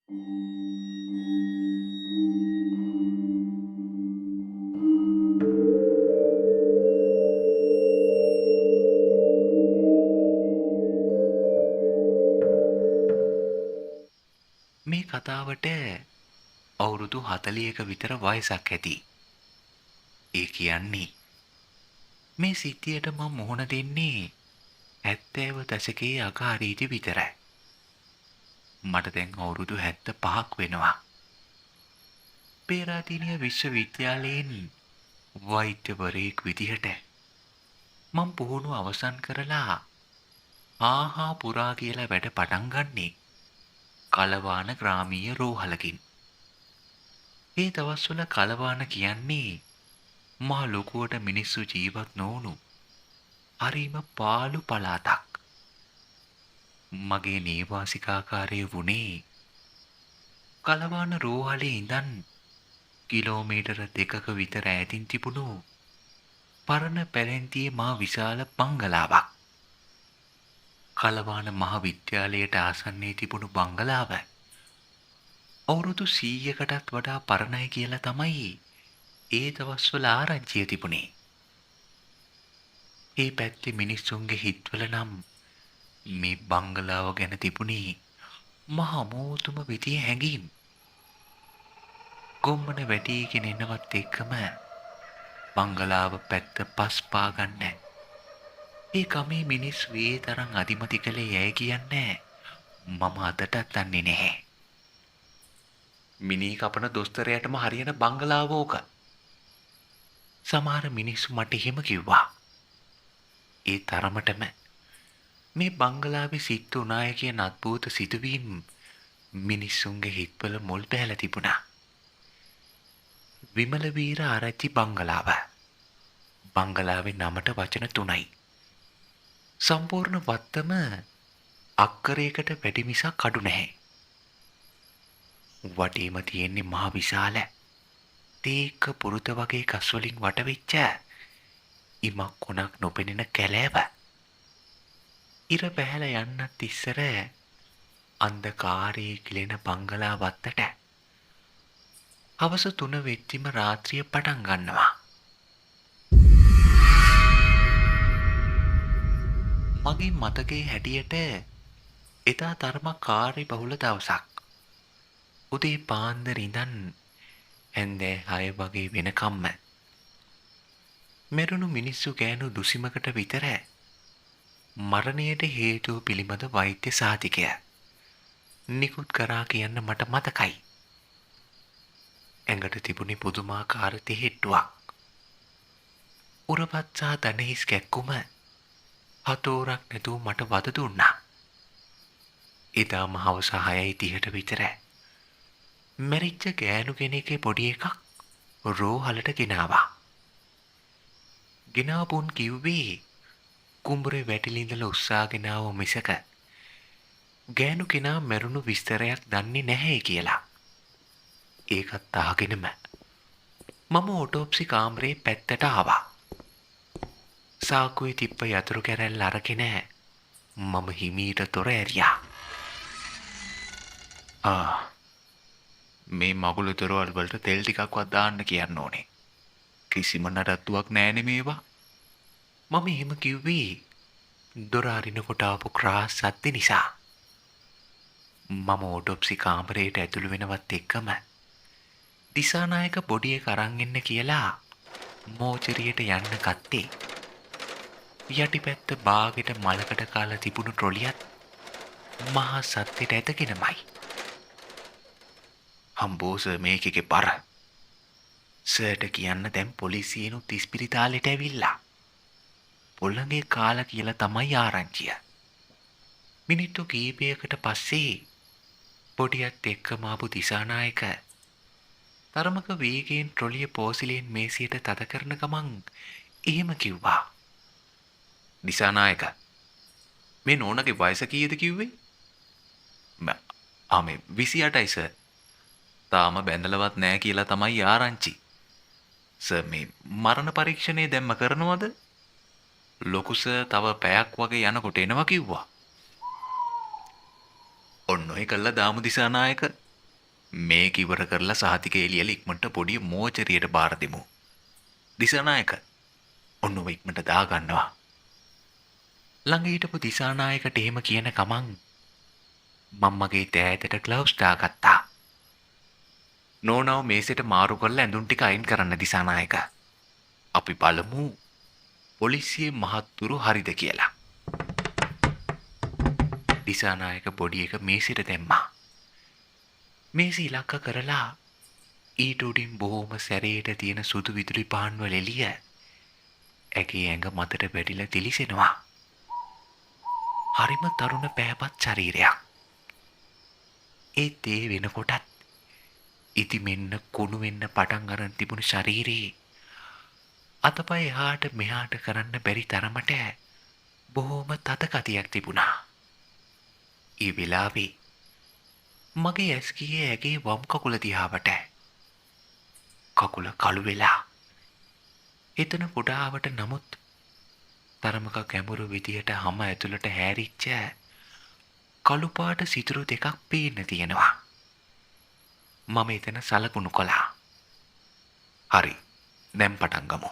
මේ කතාවට අවුරුදු 40ක විතර වයසක් ඇති. ඒ කියන්නේ මේ සිද්ධියට මම මුහුණ දෙන්නේ 70 දශකයේ අගාරීදි විතරයි. මට දැන් අවුරුදු 75ක් වෙනවා. පේරාදෙණිය විශ්වවිද්‍යාලයෙන් වෛද්‍යවරයෙක් විදිහට මම පුහුණුව අවසන් කරලා ආහා පුරා කියලා වැඩ පටන් ගන්නේ කලවාන ග්‍රාමීය රෝහලකින්. ඒ දවස්වල කලවාන කියන්නේ මහ ලොකුවට මිනිස්සු ජීවත් නොවුණු හරිම පාළු පළාතක්. මගේ නේවාසිකාකාරය වුණේ කලවාන රෝහලේ ඉඳන් කිලෝමීටර 2ක විතර ඈතින් තිබුණු පරණ පැලැන්තියේ මහ විශාල බංගලාවක්. කලවාන මහ විද්‍යාලයට ආසන්නයේ තිබුණු බංගලාව අවුරුදු 100කටත් වඩා පරණයි කියලා තමයි ඒ දවස්වල ආරංචිය තිබුණේ. ඒ පැත්තේ මිනිස්සුන්ගේ හිත්වල නම් මේ බංගලාව ගැන තිබුණේ මහ අමෝතුම විදිහේ හැඟීම්. ගොම්මන වැටිගෙන එනවත් එක්කම බංගලාව පැත්ත පස් පා ගන්න. ඒ ගමේ මිනිස්සු ඒ තරම් අදිමති කළේ ඇයි කියන්නේ මම අදටත් දන්නේ නැහැ. මිනී කපන දොස්තරයාටම හරියන බංගලාව ඕක. සමහර මිනිස්සු මට එහෙම කිව්වා. ඒ තරමටම මේ බංගලාවේ සිද්ධ වුණාය කියන අద్భుත සිදුවීම් මිනිස්සුන්ගේ හිත්වල මුල් පැහැලා තිබුණා. විමල වීර ආරච්චි බංගලාව. බංගලාවේ නමට වචන 3යි. සම්පූර්ණ වත්තම අක්කරයකට වැඩි මිසක් අඩු නැහැ. වටේම තියෙන්නේ මහ විශාල තේක පුරුත වගේ ගස් වලින් වටවෙච්ච ඉමක් කොනක් නොපෙනෙන කැලෑව. ඉර පැහැලා යන්නත් ඉස්සර අන්ධකාරයේ කිලෙන බංගලා වත්තට හවස 3 වෙච්චිම රාත්‍රිය පටන් ගන්නවා. මගේ මතකයේ හැටියට එදා තරමක් කාර්ය බහුල දවසක්. උදේ පාන්දර ඉඳන් හැන්දෑ 6 වගේ වෙනකම්ම මෙරුණු මිනිස්සු ගෑනු දුසිමකට විතර මරණයට හේතුව පිළිබඳ වෛද්‍ය සාතිකය නිකුත් කරා කියන්න මට මතකයි. ඇඟට තිබුණේ පුදුමාකාර තෙහෙට්ටුවක්. උරපත් සහ දණහිස් කැක්කුම හතෝරක් නැතුව මට වද දුන්නා. එදාම හවස 6:30ට විතර මැරිච්ච ගෑනු කෙනෙක්ගේ පොඩි එකක් රෝහලට ගෙනාවා. ගෙනාවුන් කිව්වේ කුඹුරේ වැටිලා ඉඳලා උස්සාගෙන ආව මිසක ගෑනු කෙනා මැරුණු විස්තරයක් දන්නේ නැහැ කියලා. ඒකත් අහගෙනම මම ඔටෝප්සි කාමරේ පැත්තට ආවා. සාකුවේ තිබ්බ යතුරු කැරැල්ල අරගෙන මම හිමීට තොර ඇරියා. මේ මගුල දොරවල් වලට තෙල් ටිකක්වත් දාන්න කියන්න ඕනේ. කිසිම නඩත්තුවක් නැහැනේ මේවා. මම එහෙම කිව්වේ දොර අරිනකොට ආපු ක්‍රාස් සද්ද නිසා. මම ඔටෝප්සි කාමරේට ඇතුළු වෙනවත් එක්කම දිසානායක බොඩි එක අරන් එන්න කියලා මෝචරියට යන්න කත්තේ. යටිපැත්ත බාගෙට මලකට කාලා තිබුණු ට්‍රොලියත් මහා සත්‍යෙට ඇදගෙනමයි. හම්බෝස මේකේ බර. සර්ට කියන්න දැන් පොලිසියෙනුත් ඉස්පිරිතාලෙට ඇවිල්ලා. පොළඟේ කාලා කියලා තමයි ආරංචිය. මිනිත්තු කීපයකට පස්සේ පොඩියත් එක්කම ආපු දිසානායක තරමක වේගයෙන් ට්‍රොලිය පෝසිලෙන් මේසියට තද කරන ගමන් එහෙම කිව්වා. දිසානායක මේ නෝනගේ වයස කීයද කිව්වේ? මේ 28යි සර්. තාම බැඳලවත් නෑ කියලා තමයි ආරංචි. සර් මේ මරණ පරීක්ෂණය දැම්ම කරනවද? ලොකු සර් තව පැයක් වගේ යනකොට එනවා කිව්වා. ඔන්න ඔය කළා දාමු දිසානායක. මේක ඉවර කරලා සහතික එළියල ඉක්මනට පොඩි මෝචරියට බාර දෙමු. දිසානායක ඔන්න ඔබ ඉක්මනට දාගන්නවා. ළඟ හිටපු දිසානායකට එහෙම කියන ගමන් මම්මගේ තෑතට ග්ලව්ස් දාගත්තා. නෝනාව මේසෙට මාරු කරලා ඇඳුම් ටික අයින් කරන්න දිසානායක. අපි බලමු පොලිසියේ මහත්තුරු හරිද කියලා. දිසානායක බොඩි එක මේසෙට දැම්මා. මේසි ඉලක්ක කරලා ඊට උඩින් බොහොම සැරේට තියෙන සුදු විදුලි පාන්වල එළිය ඇගේ ඇඟ මතට වැටිලා තිලිසෙනවා. හරිම තරුණ පෑපත් ශරීරයක්. ඒත් ඒ වෙනකොටත් ඉති මෙන්න කුණු වෙන්න පටන් අරන් තිබුණු ශරීරේ අතපය එහාට මෙහාට කරන්න බැරි තරමට බොහොම තද ගතියක් තිබුණා. ඒ වෙලාවේ මගේ ඇස් ගියේ ඇගේ වම් කකුල දිහාවට. කකුල කළු වෙලා එතන පොඩාවට නමුත් තරමක ගැඹුරු විදියට හැම ඇතුළට හැරිච්ච කළු පාට සිදුරු දෙකක් පේන්න තියෙනවා. මම එතන සලකුණු කළා. හරි, දැන් පටන් ගමු.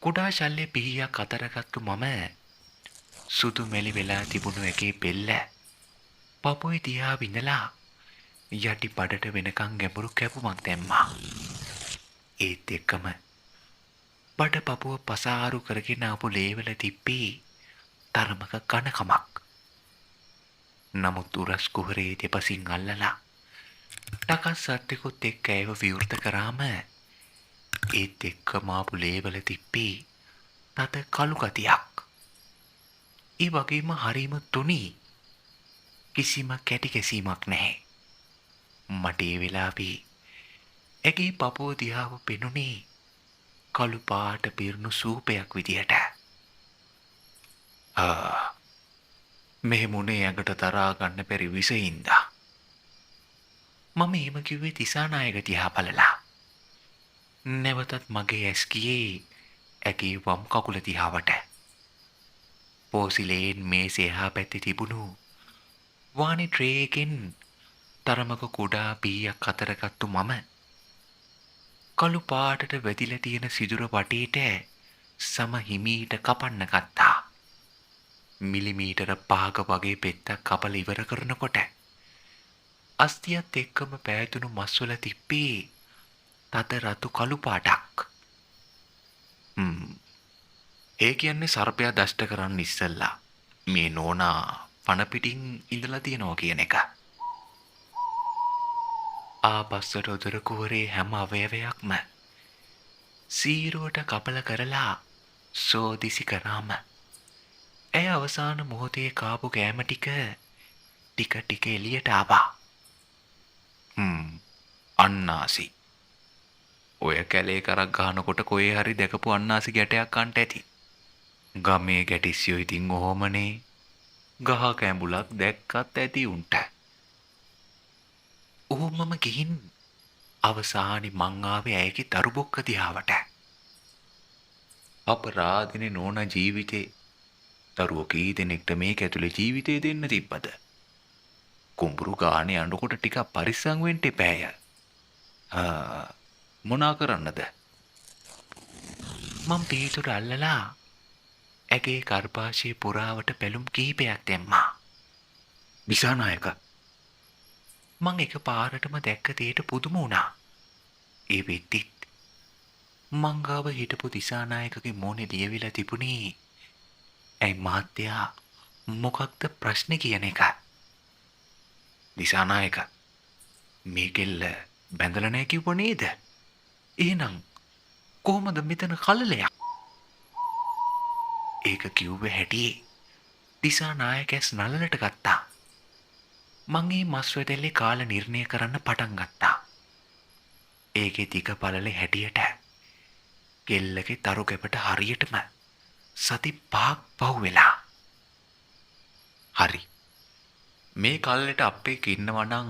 කුඩා ශල්‍ය පිහියක් අතරගත්තු මම සුදු මෙලි වෙලා තිබුණු එකේ පෙල්ල පපුවේ තියා විඳලා යටි බඩට වෙනකන් ගැඹුරු කැපුමක් දැම්මා. ඒත් එක්කම බඩ පපුව පසාරු කරගෙන ආපු ලේවල තිබ්බේ තරමක කනකමක්. නමුත් උරස් කුහරේ දෙපසින් අල්ලලා ටකස් සර්ටිකුත් එක්ක ඒව විවෘත කරාම ඒත් එක්කම ආපු ලේවල තිබ්බේ තද කළු ගතියක්. ඒ වගේම හරීම තුනී. කිසිම කැටි කැසීමක් නැහැ. මට ඒ වෙලාවේ ඇගේ පපුව දිහාව පෙනුනේ කළු පාට පිරුණු සූපයක් විදියට. මෙහෙම උනේ ඇඟට තරහා ගන්න බැරි විසින්දා. මම එහෙම කිව්වේ දිසානායක දිහා බලලා. නැවතත් මගේ ඇස් ගියේ ඇගේ වම් කකුල දිහාවට. පෝසිලේන් මේසේ එහා පැත්තේ තිබුණු වානි ට්‍රේ එකෙන් තරමක කුඩා පීයක් අතරගත්තු මම කළු පාටට වැදිලා තියෙන සිදුර වටේට සම හිමීට කපන්න ගත්තා. මිලිමීටර 5ක වගේ පෙත්තක් කපලා ඉවර කරනකොට අස්තියත් එක්කම පෑදුණු මස්වල තිබ්බේ තද රතු කළු පාටක්. ඒ කියන්නේ සර්පයා දෂ්ට කරන්න ඉස්සෙල්ලා මේ නෝනා පණ පිටින් ඉඳලා තියනවා කියන එක. ආපස්සට උදර කුවරේ හැම අවයවයක්ම සීරුවට කපල කරලා සෝදිසි කරාම ඇය අවසාන මොහොතේ කාපු කෑම ටික ටික එළියට ආවා. අන්නාසි. ඔය කැලේ කරක් ගහනකොට කොහේ හරි දැකපු අන්නාසි ගැටයක් කන්ට ඇති. ගමේ ගැටිසියෝ ඉතින් ඔහොමනේ. ගහ කැඹුලක් දැක්කත් ඇති උන්ට. ඔහොමම ගිහින් අවසානි මං ආවේ ඇයගේ දරු බොක්ක දිහාවට. අපරාධනේ නෝනා ජීවිතේ දරුවෝ කී දෙනෙක්ට මේක ඇතුලේ ජීවිතේ දෙන්න තිබ්බද? කුඹුරු ගානේ අඬකොට ටිකක් පරිස්සම් වෙන්න එපෑය. මොනා කරන්නද? මං පීතුර අල්ලලා ඇගේ කරපාශයේ පුරාවට පැලුම් කීපයක් දැම්මා. දිසානායක මං එක පාරටම දැක්ක දෙයට පුදුම වුණා. ඒ වෙද්දිත් මං ගාව හිටපු දිසානායකගේ මොනේ ලියවිලා තිබුණේ ඇයි මහත්තයා මොකක්ද ප්‍රශ්නේ කියන එක. දිසානායක මේ කෙල්ල බැඳලා නැහැ කිව්ව නේද? එහෙනම් කොහොමද මෙතන කලලයක්? ඒක කිව්වේ හැටියේ දිසානායකස් නලලට ගත්තා. මං මේ මස් වැටෙල්ලේ කාල නිර්ණය කරන්න පටන් ගත්තා. ඒකේ තික පළලේ හැටියට කෙල්ලගේ තරු කැපට හරියටම සති 5ක් පහු වෙලා. හරි. මේ කල්ලට අපේක ඉන්නවා නම්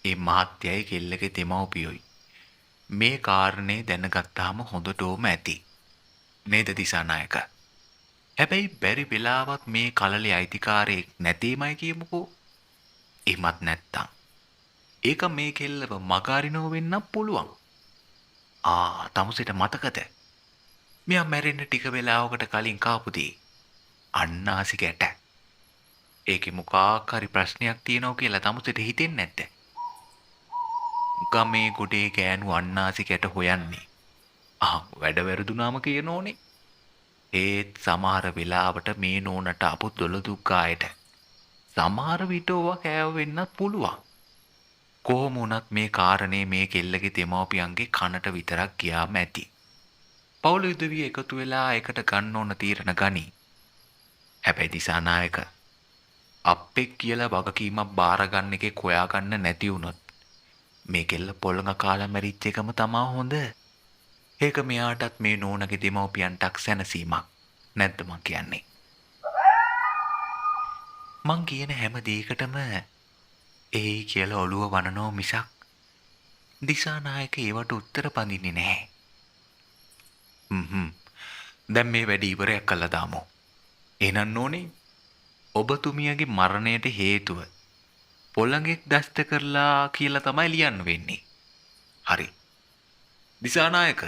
ඒ මහත්යයි කෙල්ලගේ දෙමව්පියෝයි මේ කාරණේ දැනගත්තාම හොඳටම ඇති. නේද දිසානායක? හැබැයි බැරි වෙලාවත් මේ කලලේ අයිතිකාරයෙක් නැතේමයි කියමුකෝ. එහෙමත් නැත්තම් ඒක මේ කෙල්ලව මගාරිනව වෙන්න පුළුවන්. තමුසෙට මතකද? මෙයා මැරෙන්න ටික වෙලාවකට කලින් කාපුදී අන්නාසික ඇට. ඒකේ මොකක් හරි ප්‍රශ්නයක් තියෙනවා කියලා තමුසෙට හිතෙන්නේ නැද්ද? ගමේ ගොඩේ ගෑනු අන්නාසික ඇට හොයන්නේ. වැඩ වැරදුනාම කියනෝනේ. ඒත් සමහර වෙලාවට මේ නෝනට අපු දොළදුක්කායට සමහර විට ඕවා කෑව වෙන්නත් පුළුවන්. කොහොම වුණත් මේ කාරණේ මේ කෙල්ලගේ දෙමව්පියන්ගේ කනට විතරක් ගියාම ඇති. පවුල උදවිය එකතු වෙලා එකට ගන්න ඕන තීරණ ගනි. හැබැයි දිසානායක අප්පෙක් කියලා වගකීමක් බාරගන්න එකේ හොයාගන්න නැති වුණොත් මේ කෙල්ල පොළඟ කාලා මැරිච්ච එකම තමා හොඳ. ඒක මෙයාටත් මේ නෝනගේ දෙමව්පියන්ටක් සැනසීමක් නැද්ද මං කියන්නේ. මං කියන හැම දෙයකටම ඒ කියලා ඔළුව වනනෝ මිසක් දිසානායක ඒවට උත්තර පඳින්නේ නැහැ. දැන් මේ වැඩ ඉවරයක් කළා දාමු. එහෙනම් නෝනේ ඔබතුමියගේ මරණයට හේතුව පොළඟෙක් දෂ්ට කරලා කියලා තමයි ලියන්න වෙන්නේ. හරි. දිසානායක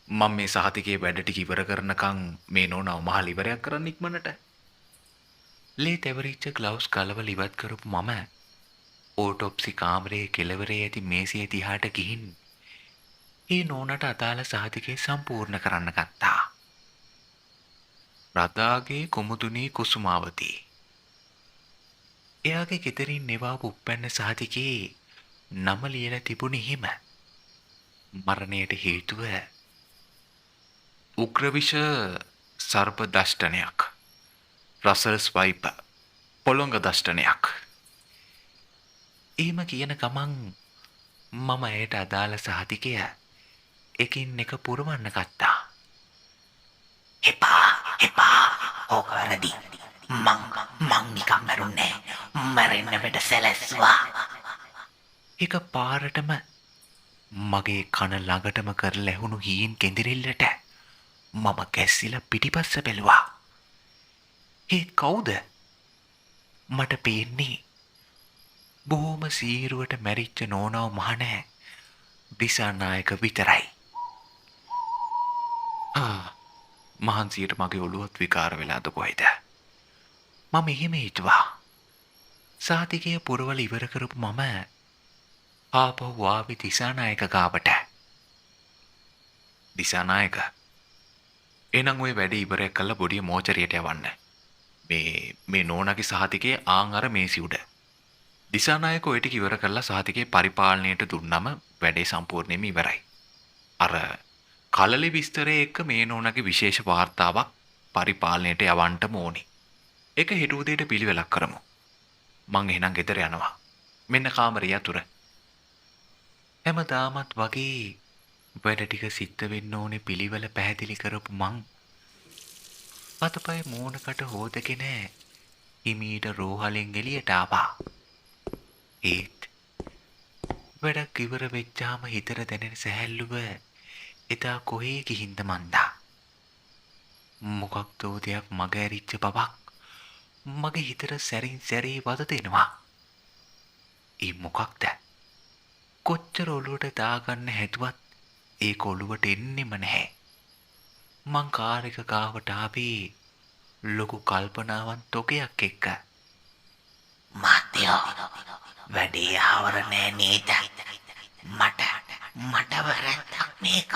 මම මේ සහතිකේ වැඩ ටික ඉවර කරනකම් මේ නෝනාව මහල් ඉවරයක් කරන්න ඉක්මනට. ලේ තැවරිච්ච ග්ලව්ස් කලවල ඉවත් කරපු මම ඕටොප්සි කාමරයේ කෙළවරේ ඇති මේසිය දිහාට ගිහින් ඒ නෝනට අදාළ සහතිකේ සම්පූර්ණ කරන්න ගත්තා. රදාගේ කුමුදුනී කුසුමාවතී. එයාගේ ගෙදරින් නෙවාපු උප්පැන්න සහතිකේ නම ලියලා තිබුණේ හිම. මරණයට හේතුව උග්‍රවිෂ සර්ප දෂ්ටනයක්. රසල් ස්වයිප පොළොංග දෂ්ටනයක්. එහෙම කියන ගමන් මම ඇයට අදාළ සහතිකය එකින් එක පුරවන්න ගත්තා. එපා ඕක වැරදි. මං නිකන් මැරුන්නේ මැරෙන්න වෙට සැලැස්සුවා. එක පාරටම මගේ කන ළඟටම කරලා ඇහුණු හීන් කෙඳිරිල්ලට මම කැස්සිලා පිටිපස්ස බැලුවා. ඒ කවුද? මට පේන්නේ බොහොම සීරුවට මැරිච්ච නෝනාව මහනෑ දිසානායක විතරයි. මහන්සියට මගේ ඔළුවත් විකාර වෙලාද කොහෙද? මම එහෙම හිතුවා. සාතිකය පුරවල ඉවර කරපු මම ආපහු ආවේ දිසානායක ගාවට. දිසානායක එහෙනම් ඔය වැඩේ ඉවරයක් කරලා බොඩිය මෝචරියට යවන්න. මේ නෝනාගේ සහතිකයේ ආන් අර මේසි උඩ. දිසානායක ඔය ටික ඉවර කරලා සහතිකයේ පරිපාලනයට දුන්නම වැඩේ සම්පූර්ණයෙන්ම ඉවරයි. අර කලලි විස්තරයේ එක්ක මේ නෝනාගේ විශේෂ වාර්තාවක් පරිපාලනයට යවන්නම ඕනේ. ඒක හෙට උදේට පිළිවෙලක් කරමු. මං එහෙනම් ගෙදර යනවා. මෙන්න කාමරය යතුරු. හැමදාමත් වගේ වැඩ ටික සිද්ධ වෙන්න ඕනේ පිළිවෙල පැහැදිලි කරපු මං අතපය මූණකට හොදගෙන හිමීට රෝහලෙන් එළියට ආවා. ඒත් වැඩක් ඉවර වෙච්චාම හිතට දැනෙන සැහැල්ලුව එදා කොහේ ගිහින්ද මන්දා. මොකක්දෝ දෙයක් මග ඇරිච්ච බවක් මගේ හිතට සැරින් සැරේ වද දෙනවා. ඒ මොකක්ද? කොච්චර ඔළුවට දාගන්න හැදුවත් ඒක ඔළුවට එන්නෙම නැහැ. මං කාර් එක ගාවට ආවේ ලොකු කල්පනාවන් තොගයක් එක්ක. මාත්‍යෝ වැඩේ ආවර නෑ නේද? මට වැරද්දක් මේක.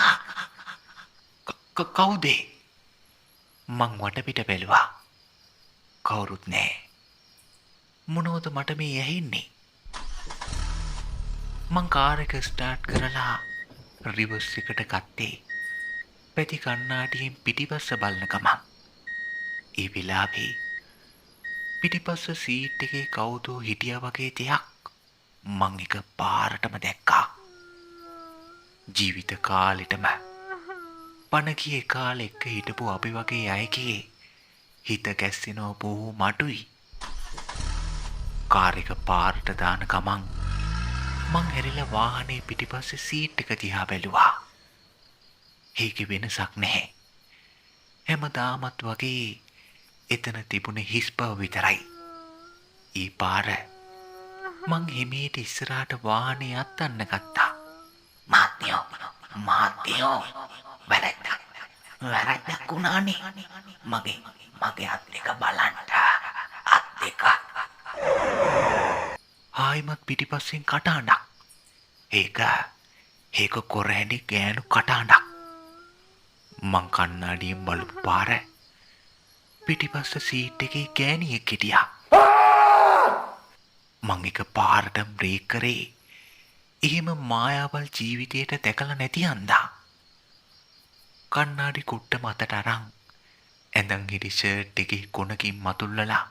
කවුද? මං වටපිට බැලුවා. කවුරුත් නෑ. මොනවද මට මේ ඇහෙන්නේ? මං කාර් එක ස්ටාර්ට් කරලා රිවර්ස් එකට ගත්තේ. පැති කණ්ණාඩියෙන් පිටිපස්ස බලන ගමන් ඒ වෙලාවේ පිටිපස්ස සීට් එකේ කවුදෝ හිටියා වගේ දෙයක් මං එක පාරටම දැක්කා. ජීවිත කාලෙටම පණ ගියේ කාලෙ එක්ක හිටපු අපි වගේ අයගේ හිත ගැස්සෙනව බොහෝ මඩුයි. කාර් එක පාරට දාන ගමන් මං හැරිලා වාහනේ පිටිපස්සේ සීට් එක දිහා බැලුවා. ඒකේ වෙනසක් නැහැ. හැමදාමත් වගේ එතන තිබුණේ හිස් බව විතරයි. ඊ පාර මං හිමීට ඉස්සරහට වාහනේ අත්තන්න ගත්තා. මාත්‍යෝ වැරැද්දක් වුණානේ. මගේ අත් දෙක බලන්න. අත් දෙක. ආයිමත් පිටිපස්සෙන් කටහඬක්. ඒක කොරහැඩි ගෑනු කටහඬක්. මං කන්නාඩියෙන් බලපු පාර පිටිපස්ස සීට් එකේ ගෑණියෙක් හිටියා. මං එක පාරටම බ්‍රේක් කරේ. එහෙම මායාවල් ජීවිතයට දැකලා නැති හන්දා. කන්නාඩි කුට්ට මතට අරන් ඇඳන් හිටි ෂර්ට් එකේ කොනකින් මතුල්ලලා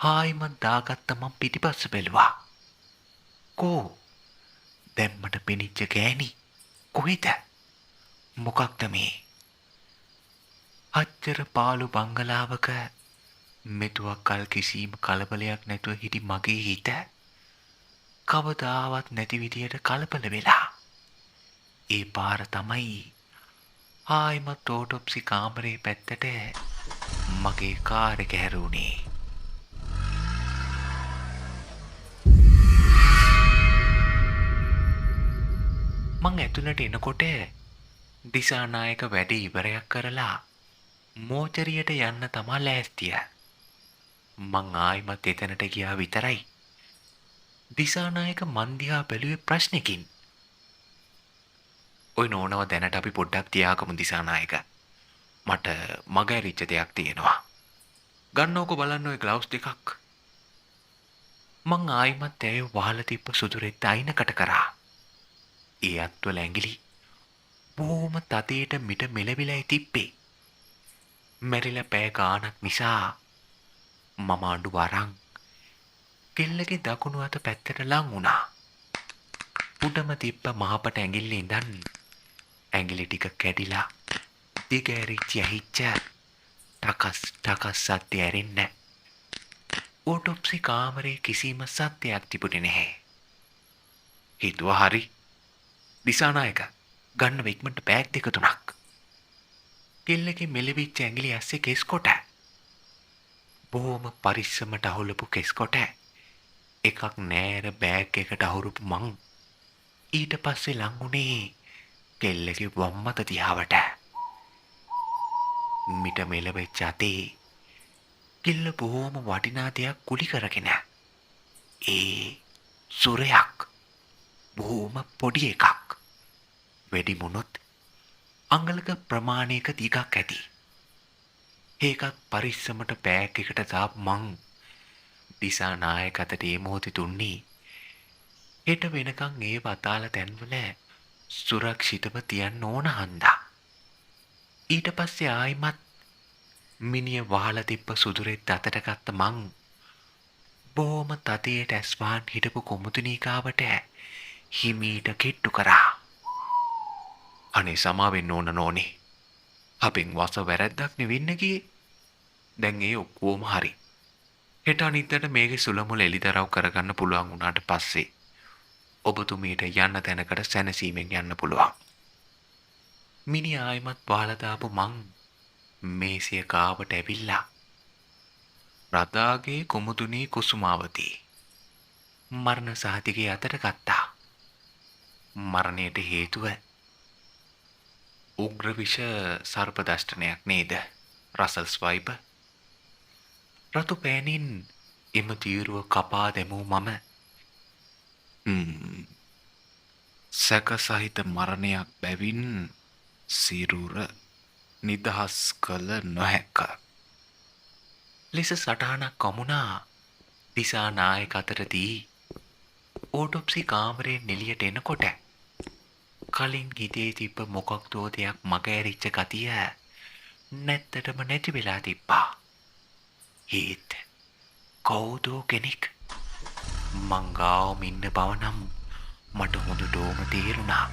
ආයිමත් දාගත්ත මං පිටිපස්ස බැලුවා. කෝ දැම්මට පෙනිච්ච ගෑණි කොහෙද? මොකක්ද මේ? අච්චර පාළු බංගලාවක මෙතුවක් කල් කිසිම කලබලයක් නැතුව හිටි මගේ හිත කවදාවත් නැති විදියට කලබල වෙලා. ඒ පාර තමයි ආයිමත් ඕටොප්සි කාමරේ පැත්තට මගේ කාර් එක හැරුණේ. මං ඇතුළට එනකොට දිසානායක වැඩ ඉවරයක් කරලා මෝචරියට යන්න තමා ලෑස්තිය. මං ආයිමත් එතනට ගියා විතරයි. දිසානායක මන් දිහා බැලුවේ ප්‍රශ්නකින්. ඔය නෝනව දැනට අපි පොඩ්ඩක් තියාගමු දිසානායක. මට මග ඇරිච්ච දෙයක් තියෙනවා. ගන්නවකෝ බලන්න ඔය ග්ලව්ස් දෙකක්. මං ආයිමත් ඇය වහලා තිබ්බ සුදුරෙත් අයිනකට කරා. ඒ අත්වල ඇඟිලි බොහොම තදේට මිට මෙලවිලයි තිබ්බේ. මැරිලා පෑ ගානක් නිසා මම අඬු වරන් කෙල්ලගේ දකුණු අත පැත්තට ලං වුණා. උඩම තිබ්බ මහපට ඇඟිල්ලේ ඉඳන් ඇඟිලි ටික කැඩිලා දිග ඇරිච්ච ඇහිච්ච ටකස් සද්ද ඇරෙන්න. ඕටොප්සි කාමරේ කිසිම සද්දයක් තිබුණේ නැහැ. හිතුවා හරි දිසානායක ගන්න වෙක්මන්ට බෑග් දෙක තුනක්. කෙල්ලගේ මෙලවිච්ච ඇඟිලි ඇස්සේ කෙස් කොට. බොහොම පරිස්සමට අහුලපු කෙස් කොට එකක් නෑර බෑග් එකට අහුරුපු මං ඊට පස්සේ ලංගුණේ කෙල්ලගේ වම්මත දිහාවට. මිට මෙලවෙච්ච අතේ කෙල්ල බොහොම වටිනා දෙයක් කුලි කරගෙන. ඒ සුරයක් බොහොම පොඩි එකක්. වැඩි මුණොත් අංගලක ප්‍රමාණයක දිගක් ඇති. ඒකත් පරිස්සමට බෑග් එකට දාපු මං දිසානායක අතට ඒ මොහොතේ දුන්නේ. හෙට වෙනකන් ඒ වතාල තැන්වල සුරක්ෂිතව තියන්න ඕන හන්දා. ඊට පස්සේ ආයිමත් මිනිය වහලා තිබ්බ සුදුරෙත් අතට ගත්ත මං බොහොම තදයට ඇස්වාන් හිටපු කොමුතුනීකාවට හිමීට කිට්ටු කරා. අනේ සමාවෙන්න ඕන නෝනේ. අපෙන් වස වැරැද්දක් නෙවෙන්න ගියේ. දැන් ඒ ඔක්කොම හරි. හෙට අනිද්දාට මේකේ සුලමුල එලිදරව් කරගන්න පුළුවන් වුණාට පස්සේ ඔබතුමීට යන්න තැනකට සැනසීමෙන් යන්න පුළුවන්. මිනිහ ආයිමත් වහලා දාපු මං මේසිය කාවට ඇවිල්ලා රදාගේ කුමුදුනී කුසුමාවතී මරණ සහතිකයේ අතට ගත්තා. මරණයට හේතුව උග්‍ර විෂ සර්ප දෂ්ටනයක් නේද රසල් ස්වයිප? රතු පෑනින් එම තීරුව කපා දැමූ මම සැක සහිත මරණයක් බැවින් සිරුර නිදහස් කළ නොහැක ලෙස සටහනක් කමුණා දිසානායක අතරදී ඕටොප්සි කාමරේ නිලියට එනකොට කලින් හිතේ තිබ්බ මොකක්දෝ දෙයක් මග ඇරිච්ච ගතිය නැත්තටම නැති වෙලා තිබ්බා. ඒත් කවුදෝ කෙනෙක් මංගාවම ඉන්න බව නම් මට හොඳටම තේරුණා.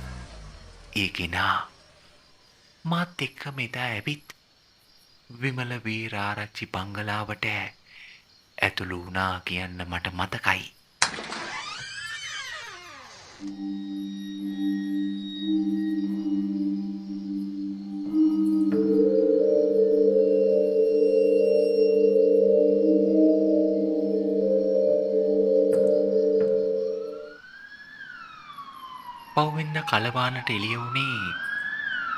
ඒ කෙනා මාත් එක්ක මෙදා ඇවිත් විමල වීරාරච්චි බංගලාවට ඇතුළු වුණා කියන්න මට මතකයි. පවුවෙන්ද කලවානට එළිය වුණේ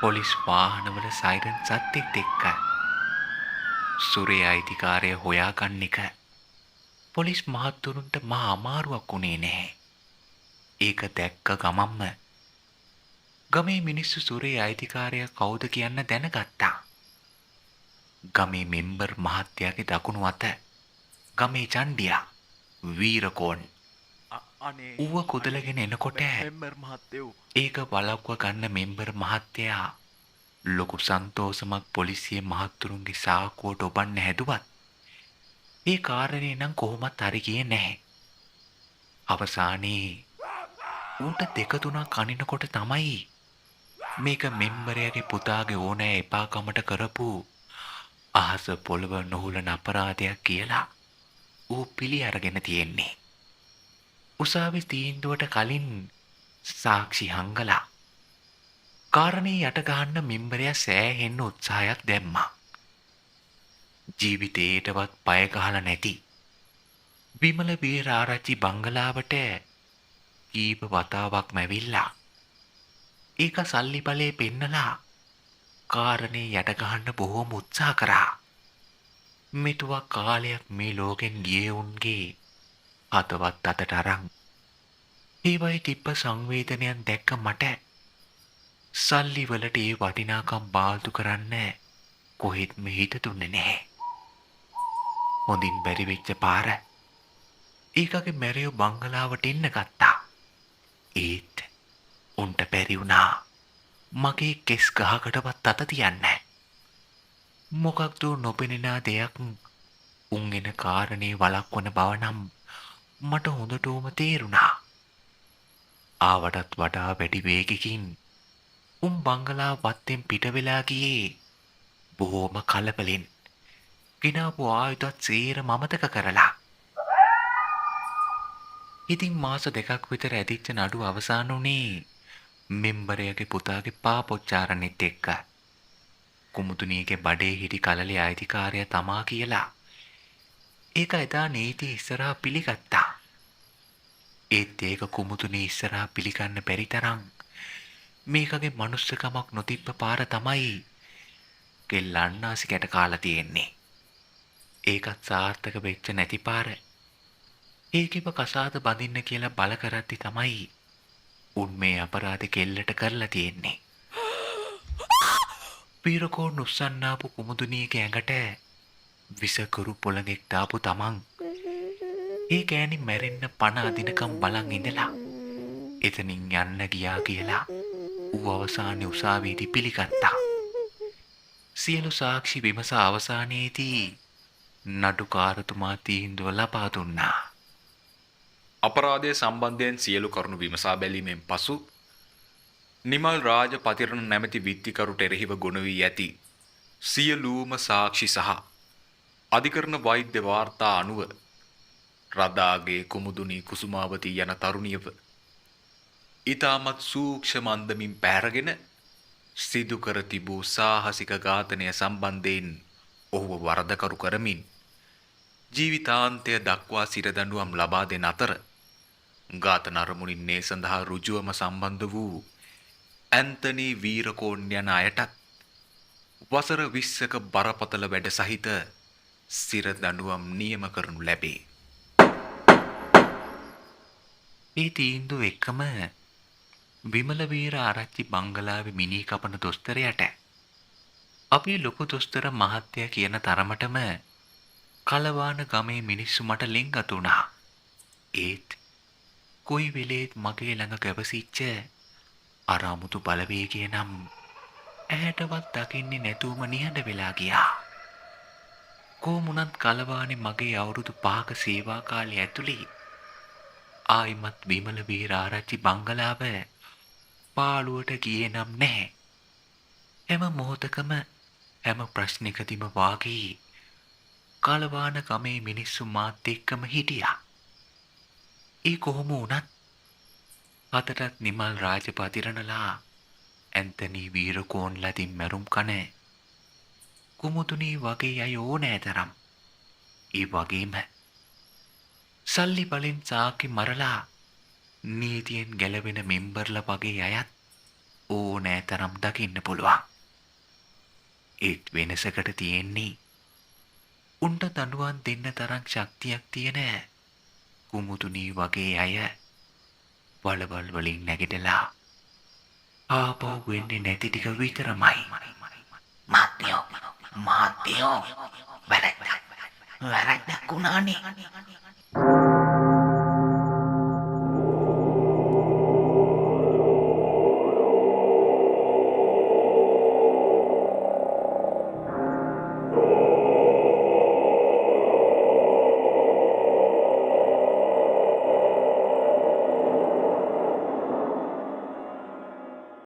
පොලිස් වාහනවල සයිරන් සද්දෙත් එක්ක. සුරේ අයිතිකාරය හොයාගන්න එක පොලිස් මහත්තුරුන්ට මහා අමාරුවක් වුණේ නැහැ. ඒක දැක්ක ගමන්ම ගමේ මිනිස්සු සුරේ අයිතිකාරය කවුද කියන්න දැනගත්තා. ගමේ මෙම්බර් මහත්තයාගේ දකුණු අත ගමේ චණ්ඩියා වීරකෝන් ඌව කොදලගෙන එනකොට මෙම්බර් මහත්තයෝ ඒක වලක්ව ගන්න මෙම්බර් මහත්තයා ලොකු සන්තෝෂමක් පොලිසිය මහත්තුරුන්ගේ සාක්කුවට ඔබන්න හැදුවත් ඒ කාරණේ නම් කොහොමත් හරි ගියේ නැහැ. අවසානයේ ඌට දෙක තුනක් අනිනකොට තමයි මේක මෙම්බරයාගේ පුතාගේ ඕනෑ එපාකමට කරපු අහස පොළව නොහුලන අපරාධයක් කියලා ඌ පිළි අරගෙන තියෙන්නේ. උසාවි තීන්දුවට කලින් සාක්ෂි හංගලා කාරණේ යට ගහන්න මෙම්බරයා සෑහෙන්න උත්සාහයක් දැම්මා. ජීවිතේටවත් පය ගහලා නැති විමල වීරආරච්චි බංගලාවට කීප වතාවක්ම ඇවිල්ලා ඒක සල්ලි බලේ පෙන්නලා කාරණේ යට ගහන්න බොහෝම උත්සාහ කරා. මෙතුවක් කාලයක් මේ ලෝකෙන් ගියේ උන්ගේ අතවත් අතට අරන් ඒවයි තිබ්බ සංවේදනයන් දැක්ක මට සල්ලි වලට ඒ වටිනාකම් බාල්දු කරන්න කොහෙත්ම හිත දුන්නේ නැහැ. හොඳින් බැරි වෙච්ච පාර ඒකගේ මැරියෝ බංගලාවට එන්න ගත්තා. ඒත් උන්ට බැරි වුණා මගේ කෙස් ගහකටවත් අත තියන්න. මොකක්ද නොපෙනෙන දෙයක් උන් එන කාරණේ වළක්වන බව නම් මට හොඳටම තේරුණා. ආවටත් වඩා වැඩි වේගකින් උන් බංගලා වත්තෙන් පිට වෙලා ගියේ බොහොම කලබලෙන් ගෙනාපු ආයුධත් සේරම අමතක කරලා. ඉතින් මාස දෙකක් විතර ඇදිච්ච නඩු අවසන් වුණේ මෙම්බරයාගේ පුතාගේ පාපොච්චාරණෙත් එක්ක. කුමුතුණීගේ බඩේ හිටි කලලේ අයිතිකාරය තමා කියලා ඒක එදා නීති ඉස්සරහා පිළිගත්තා. ඒත් ඒක කුමුතුණී ඉස්සරහා පිළිගන්න බැරි තරම් මේකගේ මනුස්සකමක් නොතිබ්බ පාර තමයි කෙල්ලන්නාසි කැට කාලා තියෙන්නේ. ඒකත් සාර්ථක වෙච්ච නැති පාර. ඒකෙව කසාද බඳින්න කියලා බල කරද්දි තමයි උන් මේ අපරාධ කෙල්ලට කරලා තියෙන්නේ. පීරකෝ නුස්සන්නාපු කුමුදුනීගේ ඇඟට විසකුරු පොළඟෙක් දාපු තමන් ඒ ගෑණි මැරෙන්න පණ අදිනකම් බලන් ඉඳලා එතනින් යන්න ගියා කියලා ඌ අවසානයේ උසාවියේදී පිළිගත්තා. සියලු සාක්ෂි විමසා අවසානයේදී නඩුකාරතුමා තීන්දුව ලබා දුන්නා. අපරාධය සම්බන්ධයෙන් සියලු කරුණු විමසා බැලීමෙන් පසු නිමල් රාජ පතිරණ නැමැති විත්තිකරුට එරෙහිව ගොනු වී ඇති සියලුම සාක්ෂි සහ අධිකරණ වෛද්‍ය වාර්තා අනුව රදාගේ කුමුදුනී කුසුමාවතී යන තරුණියව ඊටමත් සූක්ෂම අන්දමින් පැහැරගෙන සිදු කර තිබූ සාහසික ඝාතනය සම්බන්ධයෙන් ඔහුව වරදකරු කරමින් ජීවිතාන්තය දක්වා සිරදඬුවම් ලබා දෙන අතර ඝාතන අරමුණින් මේ සඳහා ඍජුවම සම්බන්ධ වූ ඇන්තනි වීරකෝන් යන අයටත් වසර 20ක බරපතල වැඩ සහිත සිරදඬුවම් නියම කරනු ලැබේ. ඒ තීන්දුව එක්කම විමල වීර ආරච්චි බංගලාවේ මිනී කපන දොස්තරයට අපේ ලොකු දොස්තර මහත්තයා කියන තරමටම කලවාන ගමේ මිනිස්සු මට ලෙන්ගතු වුණා. ඒත් කොයි වෙලේත් මගේ ළඟ ගැවසිච්ච අර අමුතු බලවේගය නම් ඇහැටවත් දකින්නේ නැතුවම නිහඬ වෙලා ගියා. කොමුණත් කලවානේ මගේ අවුරුදු 5ක සේවා කාලය ඇතුළේ ආයිමත් විමල වීර ආරච්චි බංගලාව පාළුවට ගියේ නම් නැහැ. හැම මොහොතකම හැම ප්‍රශ්නකදීම වාගේ කලවාන ගමේ මිනිස්සු මාත් එක්කම හිටියා. ඒ කොහොම වුණත් අතටත් නිමල් රාජපතිරණලා ඇන්තනි වීරකෝන් ලදින් මැරුම් කන කුමුතුනී වගේ අය ඕනෑ තරම්. ඒ වගේම සල්ලි බලෙන් සාකි මරලා නීතියෙන් ගැලවෙන මෙම්බර්ලා වගේ අයත් ඕනෑ තරම් දකින්න පුළුවන්. ඒත් වෙනසකට තියෙන්නේ උන්ට දඬුවම් දෙන්න තරම් ශක්තියක් තියෙන කුමුතුනී වගේ අය වලවල් වලින් නැගිටලා ආපහු වෙන්නේ නැති ටික විතරමයි. මහත්තයෝ වැරැද්දක් වුණානේ.